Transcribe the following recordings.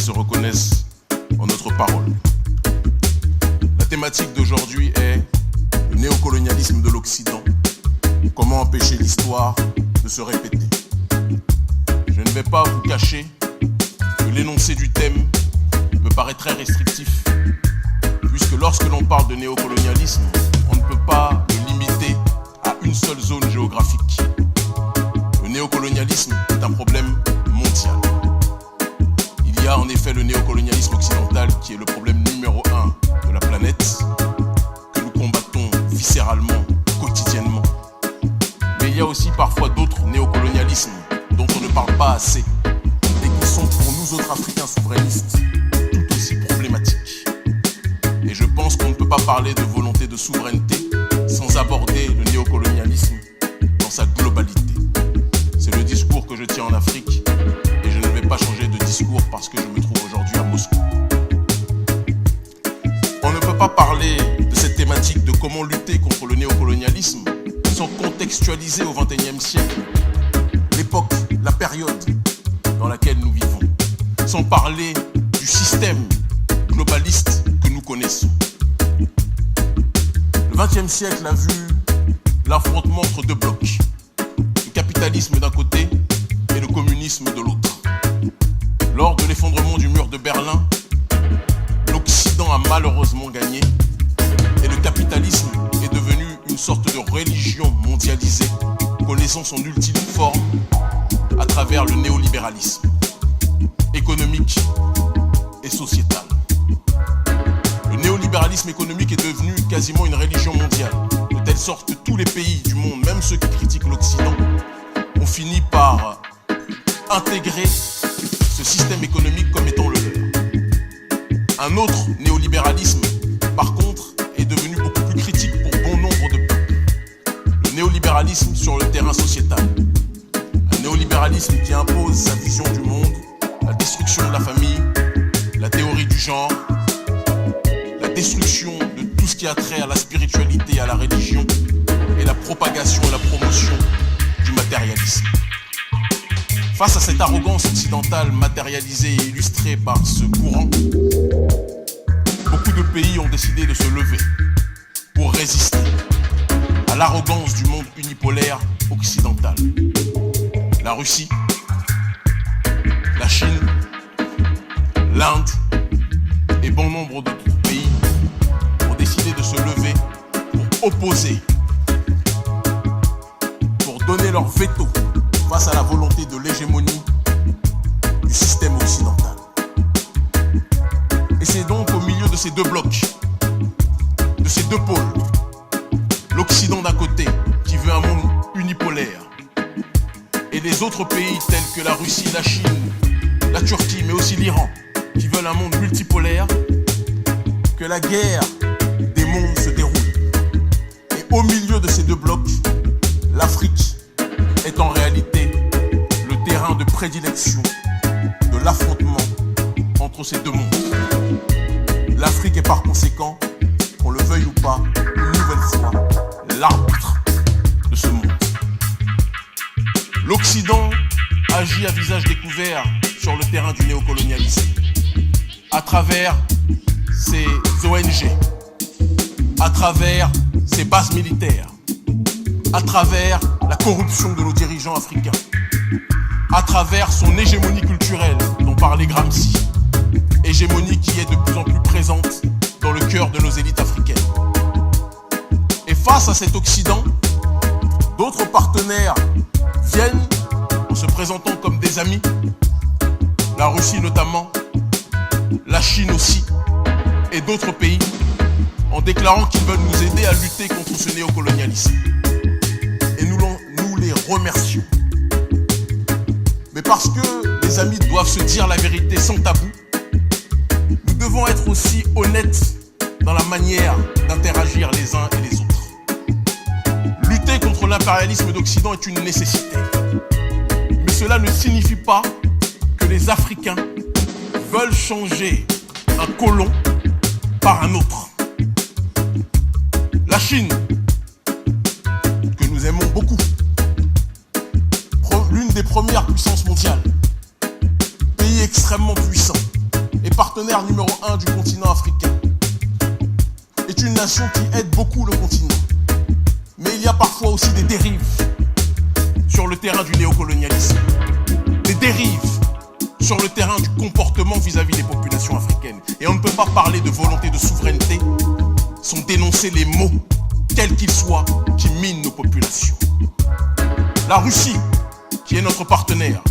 se reconnaissent en notre parole. La thématique d'aujourd'hui est le néocolonialisme de l'Occident. Comment empêcher l'histoire de se répéter? Je ne vais pas vous cacher que l'énoncé du thème me paraît très restrictif, puisque lorsque l'on parle de néocolonialisme, on ne peut pas le limiter à une seule zone géographique. Le néocolonialisme est un problème mondial. Il y a en effet le néocolonialisme occidental qui est le problème numéro 1 de la planète, que nous combattons viscéralement, quotidiennement. Mais il y a aussi parfois d'autres néocolonialismes dont on ne parle pas assez et qui sont pour nous autres Africains souverainistes tout aussi problématiques. Et je pense qu'on ne peut pas parler de volonté de souveraineté sans aborder le néocolonialisme dans sa globalité. C'est le discours que je tiens en Afrique et je ne vais pas changer de discours parce que je me trouve aujourd'hui à Moscou. On ne peut pas parler de cette thématique de comment lutter contre le néocolonialisme sans contextualiser au XXIe siècle l'époque, la période dans laquelle nous vivons, sans parler du système globaliste que nous connaissons. Le XXe siècle a vu l'affrontement entre deux blocs, le capitalisme d'un côté et le communisme de l'autre. Lors de l'effondrement du mur de Berlin, l'Occident a malheureusement gagné et le capitalisme est devenu une sorte de religion mondialisée, connaissant son ultime forme à travers le néolibéralisme économique et sociétal. Le néolibéralisme économique est devenu quasiment une religion mondiale, de telle sorte que tous les pays du monde, même ceux qui critiquent l'Occident, ont fini par intégrer ce système économique comme étant le leur. Un autre néolibéralisme, par contre, est devenu beaucoup plus critique pour bon nombre de peuples. Le néolibéralisme sur le terrain sociétal. Un néolibéralisme qui impose sa vision du monde, la destruction de la famille, la théorie du genre, la destruction de tout ce qui a trait à la spiritualité et à la religion, et la propagation et la promotion du matérialisme. Face à cette arrogance occidentale matérialisée et illustrée par ce courant, beaucoup de pays ont décidé de se lever pour résister à l'arrogance du monde unipolaire occidental. La Russie, la Chine, l'Inde et bon nombre d'autres pays ont décidé de se lever pour opposer, pour donner leur veto face à la volonté de l'hégémonie du système occidental. Et c'est donc au milieu de ces deux blocs, de ces deux pôles, l'Occident d'un côté qui veut un monde unipolaire et les autres pays tels que la Russie, la Chine, la Turquie, mais aussi l'Iran qui veulent un monde multipolaire, que la guerre des mondes se déroule. Et au milieu de ces deux blocs, l'Afrique est en réalité le terrain de prédilection de l'affrontement entre ces deux mondes. L'Afrique est par conséquent, qu'on le veuille ou pas, une nouvelle fois, l'arbitre de ce monde. L'Occident agit à visage découvert sur le terrain du néocolonialisme, à travers ses ONG, à travers ses bases militaires, à travers la corruption de nos dirigeants africains, à travers son hégémonie culturelle dont parlait Gramsci, hégémonie qui est de plus en plus présente dans le cœur de nos élites africaines. Et face à cet Occident, d'autres partenaires viennent en se présentant comme des amis, la Russie notamment, la Chine aussi, et d'autres pays, en déclarant qu'ils veulent nous aider à lutter contre ce néocolonialisme. Et nous les remercions. Mais parce que les amis doivent se dire la vérité sans tabou, nous devons être aussi honnêtes dans la manière d'interagir les uns et les autres. Lutter contre l'impérialisme d'Occident est une nécessité. Mais cela ne signifie pas que les Africains veulent changer un colon par un autre. La Chine, que nous aimons beaucoup, l'une des premières puissances mondiales, pays extrêmement puissant, partenaire numéro 1 du continent africain, est une nation qui aide beaucoup le continent. Mais il y a parfois aussi des dérives sur le terrain du néocolonialisme, des dérives sur le terrain du comportement vis-à-vis des populations africaines. Et on ne peut pas parler de volonté de souveraineté sans dénoncer les maux, quels qu'ils soient, qui minent nos populations. La Russie, qui est notre partenaire,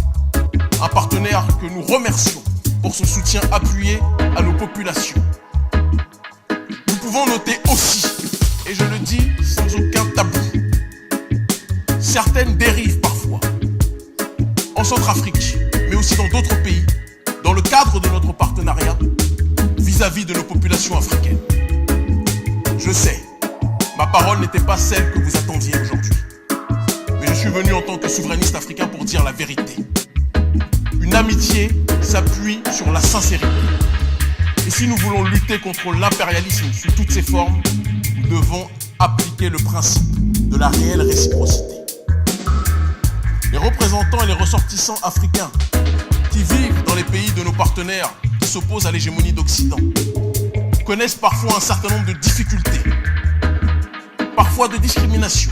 un partenaire que nous remercions pour son soutien appuyé à nos populations. Nous pouvons noter aussi, et je le dis sans aucun tabou, certaines dérives parfois, en Centrafrique, mais aussi dans d'autres pays, dans le cadre de notre partenariat vis-à-vis de nos populations africaines. Je sais, ma parole n'était pas celle que vous attendiez aujourd'hui, mais je suis venu en tant que souverainiste africain pour dire la vérité. Une amitié s'appuie sur la sincérité. Et si nous voulons lutter contre l'impérialisme sous toutes ses formes, nous devons appliquer le principe de la réelle réciprocité. Les représentants et les ressortissants africains qui vivent dans les pays de nos partenaires qui s'opposent à l'hégémonie d'Occident connaissent parfois un certain nombre de difficultés, parfois de discrimination,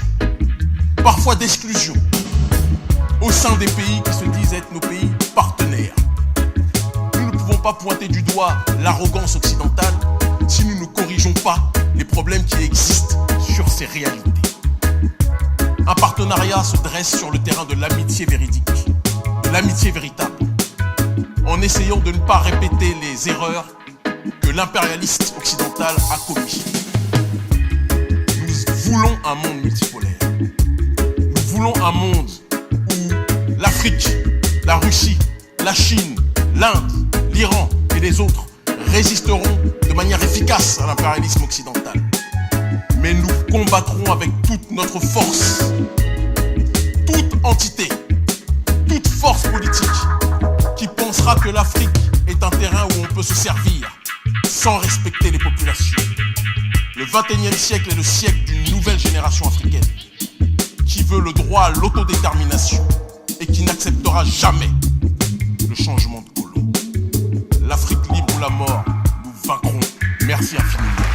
parfois d'exclusion, au sein des pays qui se disent être nos pays partenaires. Nous ne pouvons pas pointer du doigt l'arrogance occidentale si nous ne corrigeons pas les problèmes qui existent sur ces réalités. Un partenariat se dresse sur le terrain de l'amitié véridique, de l'amitié véritable, en essayant de ne pas répéter les erreurs que l'impérialiste occidental a commises. Nous voulons un monde multipolaire. Nous voulons un monde où l'Afrique, la Russie, la Chine, l'Inde, l'Iran et les autres résisteront de manière efficace à l'impérialisme occidental. Mais nous combattrons avec toute notre force, toute entité, toute force politique qui pensera que l'Afrique est un terrain où on peut se servir sans respecter les populations. Le 21e siècle est le siècle d'une nouvelle génération africaine qui veut le droit à l'autodétermination et qui n'acceptera jamais le changement de colon. L'Afrique libre ou la mort, nous vaincrons. Merci infiniment.